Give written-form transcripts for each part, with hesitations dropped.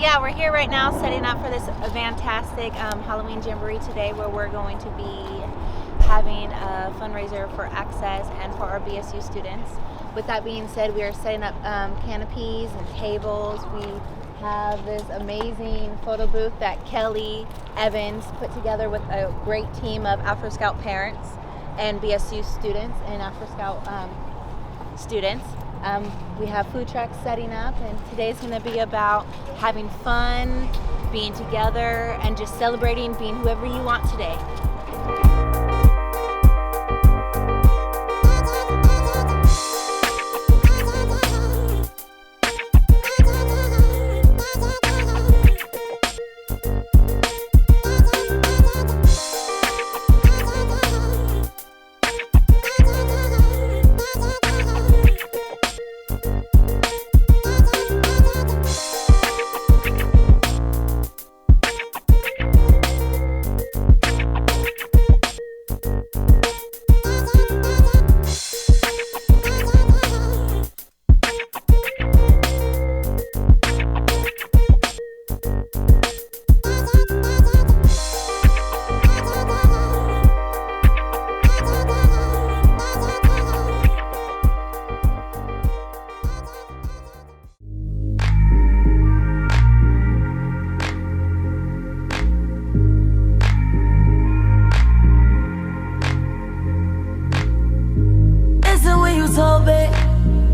yeah, we're here right now setting up for this fantastic Halloween jamboree today, where we're going to be having a fundraiser for Access and for our BSU students. With that being said, we are setting up canopies and tables. We have this amazing photo booth that Kelly Evans put together with a great team of Afro Scout parents and BSU students and Afro Scout students. We have food trucks setting up, and today's going to be about having fun, being together, and just celebrating being whoever you want today.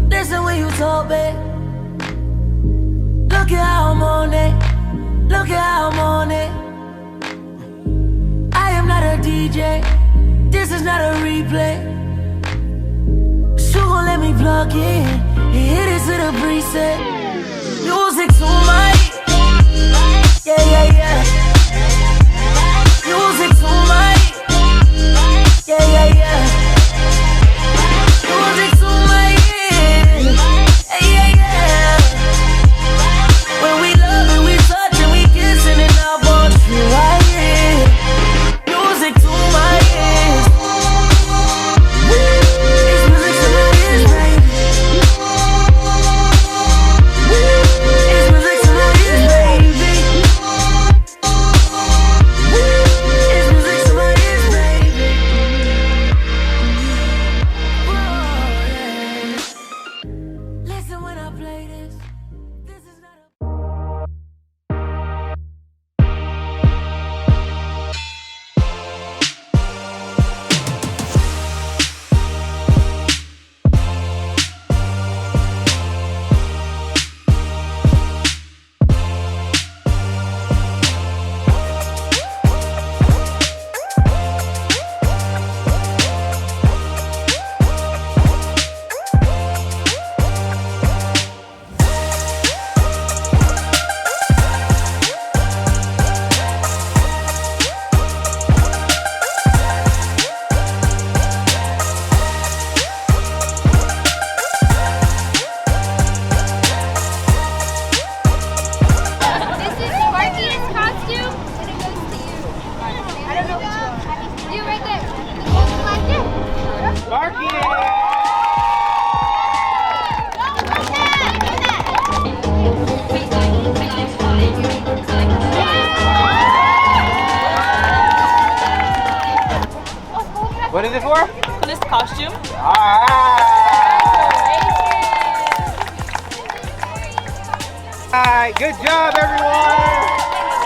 Listen when you talk, babe. Look at how I'm on it. Look at how I'm on it. I am not a DJ. This is not a replay. So gon' let me plug in and hit it to the preset. Music to my, yeah, yeah, yeah. Music to my, yeah, yeah, yeah. Music to my, yeah, yeah, yeah. When we love and we touch and we kissing and I want you right here. Music to my ears. It's music to my ears, baby. It's music to my ears, baby. It's music to my ears, baby. Whoa, yeah. Listen when I play this. This is not a This is Sparky's costume, and it goes to you. I don't know which one. You right there. You like it? Sparky! What is it for? This costume. Alright, good job everyone!